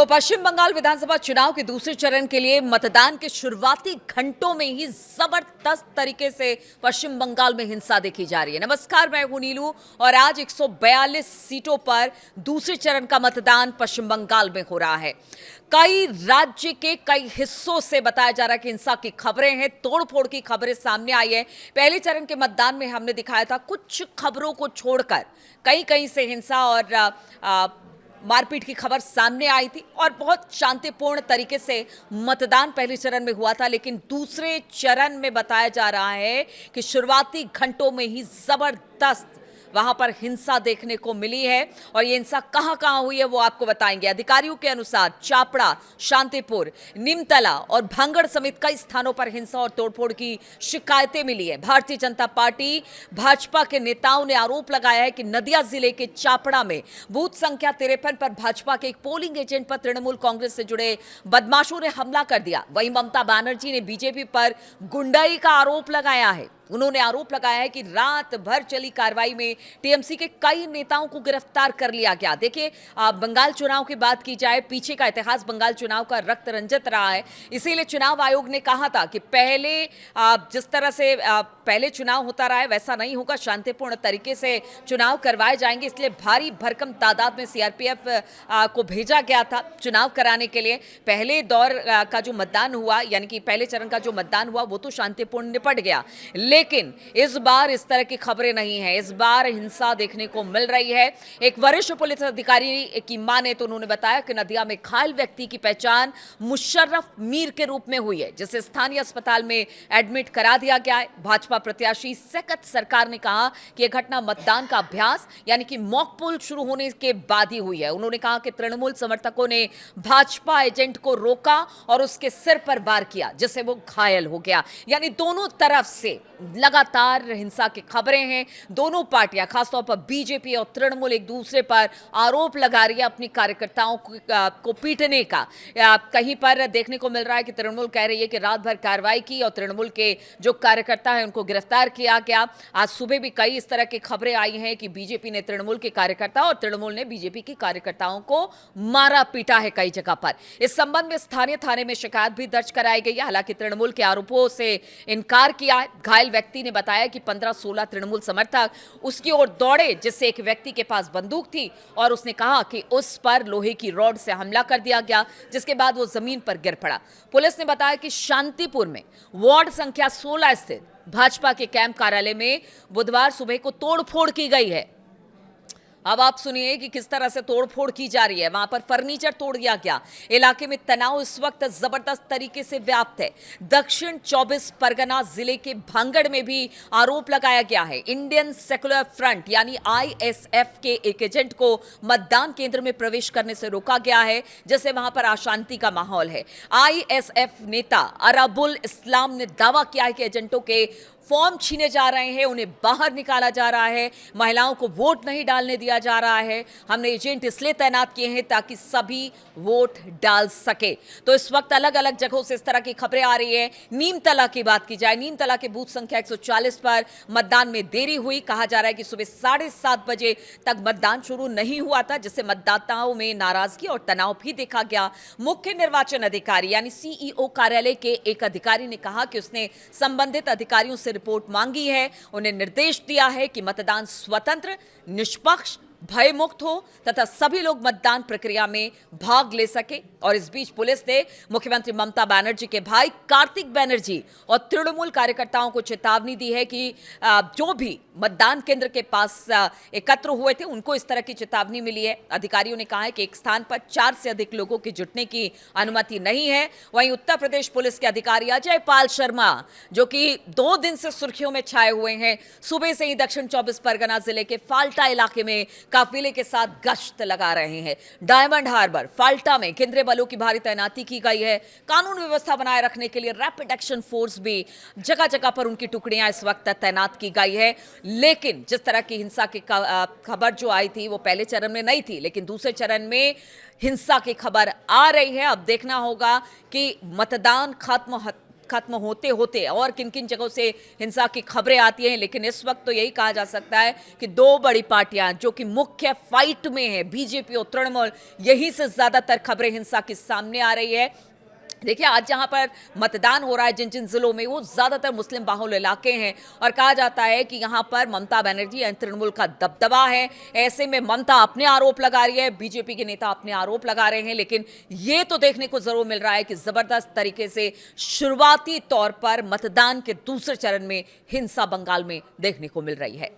तो पश्चिम बंगाल विधानसभा चुनाव के दूसरे चरण के लिए मतदान के शुरुआती घंटों में ही जबरदस्त तरीके से पश्चिम बंगाल में हिंसा देखी जा रही है। नमस्कार, मैं हूं नीलू और आज 142 सीटों पर दूसरे चरण का मतदान पश्चिम बंगाल में हो रहा है। कई राज्य के कई हिस्सों से बताया जा रहा है कि हिंसा की खबरें हैं, तोड़फोड़ की खबरें सामने आई है। पहले चरण के मतदान में हमने दिखाया था कुछ खबरों को छोड़कर कहीं कहीं से हिंसा और मारपीट की खबर सामने आई थी और बहुत शांतिपूर्ण तरीके से मतदान पहले चरण में हुआ था। लेकिन दूसरे चरण में बताया जा रहा है कि शुरुआती घंटों में ही जबरदस्त वहां पर हिंसा देखने को मिली है और ये हिंसा कहां हुई है वो आपको बताएंगे। अधिकारियों के अनुसार चापड़ा, शांतिपुर, निमतला और भांगड़ समेत कई स्थानों पर हिंसा और तोड़फोड़ की शिकायतें मिली है। भारतीय जनता पार्टी भाजपा के नेताओं ने आरोप लगाया है कि नदिया जिले के चापड़ा में बूथ संख्या 53 पर भाजपा के एक पोलिंग एजेंट पर तृणमूल कांग्रेस से जुड़े बदमाशों ने हमला कर दिया। वहीं ममता बनर्जी ने बीजेपी पर गुंडाई का आरोप लगाया है। उन्होंने आरोप लगाया है कि रात भर चली कार्रवाई में टीएमसी के कई नेताओं को गिरफ्तार कर लिया गया। देखिए, बंगाल चुनाव की बात की जाए, पीछे का इतिहास बंगाल चुनाव का रक्त रंजित रहा है। इसीलिए चुनाव आयोग ने कहा था कि पहले जिस तरह से पहले चुनाव होता रहा है वैसा नहीं होगा, शांतिपूर्ण तरीके से चुनाव करवाए जाएंगे। इसलिए भारी भरकम तादाद में सीआरपीएफ को भेजा गया था चुनाव कराने के लिए। पहले दौर का जो मतदान हुआ, यानी कि पहले चरण का जो मतदान हुआ वो तो शांतिपूर्ण निपट गया, लेकिन इस बार इस तरह की खबरें नहीं है। इस बार हिंसा देखने को मिल रही है। एक वरिष्ठ पुलिस अधिकारी की माने तो उन्होंने बताया कि नदिया में घायल व्यक्ति की पहचान मुशर्रफ मीर के रूप में हुई है, जिसे स्थानीय अस्पताल में एडमिट करा दिया गया है। भाजपा प्रत्याशी सकत सरकार ने कहा कि यह घटना मतदान का अभ्यास यानी कि मॉक पोल शुरू होने के बाद ही हुई है। उन्होंने कहा कि तृणमूल समर्थकों ने भाजपा एजेंट को रोका और उसके सिर पर वार किया, जिससे वो घायल हो गया। यानी दोनों तरफ से लगातार हिंसा की खबरें हैं। दोनों पार्टियां, खासतौर पर बीजेपी और तृणमूल, एक दूसरे पर आरोप लगा रही है अपनी कार्यकर्ताओं को पीटने का। कहीं पर देखने को मिल रहा है कि तृणमूल कह रही है कि रात भर कार्रवाई की और तृणमूल के जो कार्यकर्ता हैं उनको गिरफ्तार किया गया। आज सुबह भी कई इस तरह की खबरें आई हैं कि बीजेपी ने तृणमूल के कार्यकर्ता और तृणमूल ने बीजेपी के कार्यकर्ताओं को मारा पीटा है कई जगह पर। इस संबंध में स्थानीय थाने में शिकायत भी दर्ज कराई गई है। हालांकि तृणमूल के आरोपों से इनकार किया है। घायल व्यक्ति ने बताया कि 15-16 तृणमूल समर्थक उसकी ओर दौड़े, जिससे एक व्यक्ति के पास बंदूक थी और उसने कहा कि उस पर लोहे की रॉड से हमला कर दिया गया, जिसके बाद वो जमीन पर गिर पड़ा। पुलिस ने बताया कि शांतिपुर में वार्ड संख्या 16 स्थित भाजपा के कैंप कार्यालय में बुधवार सुबह को तोड़फोड़ की गई है। अब आप सुनिए कि किस तरह से तोड़फोड़ की जा रही है। वहां पर फर्नीचर तोड़ दिया गया। इलाके में तनाव इस वक्त जबरदस्त तरीके से व्याप्त है। दक्षिण 24 परगना जिले के भांगड़ में भी आरोप लगाया गया है। इंडियन सेकुलर फ्रंट यानी आईएसएफ के एक एजेंट को मतदान केंद्र में प्रवेश करने से रोका गया है, जिससे वहां पर अशांति का माहौल है। आईएसएफ नेता अराबुल इस्लाम ने दावा किया है कि एजेंटों के फॉर्म छीने जा रहे हैं, उन्हें बाहर निकाला जा रहा है, महिलाओं को वोट नहीं डालने दिया जा रहा है। हमने एजेंट इसलिए तैनात किए हैं ताकि सभी वोट डाल सके। तो इस वक्त अलग अलग जगहों से इस तरह की खबरें आ रही है। नीमतला की बात की जाए, नीमतला के बूथ संख्या 140 पर मतदान में देरी हुई। कहा जा रहा है कि सुबह 7:30 बजे तक मतदान शुरू नहीं हुआ था, जिससे मतदाताओं में नाराजगी और तनाव भी देखा गया। मुख्य निर्वाचन अधिकारी यानी सीईओ कार्यालय के एक अधिकारी ने कहा कि उसने संबंधित अधिकारियों से रिपोर्ट मांगी है। उन्हें निर्देश दिया है कि मतदान स्वतंत्र, निष्पक्ष, भयमुक्त हो तथा सभी लोग मतदान प्रक्रिया में भाग ले सके। और इस बीच पुलिस ने मुख्यमंत्री ममता बनर्जी के भाई कार्तिक बनर्जी और तृणमूल कार्यकर्ताओं को चेतावनी दी है कि जो भी मतदान केंद्र के पास एकत्र हुए थे उनको इस तरह की चेतावनी मिली है। अधिकारियों ने कहा है कि एक स्थान पर 4 से अधिक लोगों के जुटने की अनुमति नहीं है। वहीं उत्तर प्रदेश पुलिस के अधिकारी अजय पाल शर्मा, जो कि 2 दिन से सुर्खियों में छाए हुए हैं, सुबह से ही दक्षिण 24 परगना जिले के फाल्टा इलाके में काफिले के साथ गश्त लगा रहे हैं। डायमंड हार्बर, फाल्टा में केंद्रीय बलों की भारी तैनाती की गई है। कानून व्यवस्था बनाए रखने के लिए रैपिड एक्शन फोर्स भी जगह जगह पर उनकी टुकड़ियां इस वक्त तैनात की गई है। लेकिन जिस तरह की हिंसा की खबर जो आई थी वो पहले चरण में नहीं थी, लेकिन दूसरे चरण में हिंसा की खबर आ रही है। अब देखना होगा कि मतदान खत्म खत्म होते होते और किन किन जगहों से हिंसा की खबरें आती हैं, लेकिन इस वक्त तो यही कहा जा सकता है कि दो बड़ी पार्टियां जो कि मुख्य फाइट में है, बीजेपी और तृणमूल, यहीं से ज्यादातर खबरें हिंसा की सामने आ रही है। देखिए, आज जहां पर मतदान हो रहा है जिन जिन जिलों में, वो ज्यादातर मुस्लिम बाहुल इलाके हैं और कहा जाता है कि यहां पर ममता बनर्जी यानी तृणमूल का दबदबा है। ऐसे में ममता अपने आरोप लगा रही है, बीजेपी के नेता अपने आरोप लगा रहे हैं, लेकिन ये तो देखने को जरूर मिल रहा है कि जबरदस्त तरीके से शुरुआती तौर पर मतदान के दूसरे चरण में हिंसा बंगाल में देखने को मिल रही है।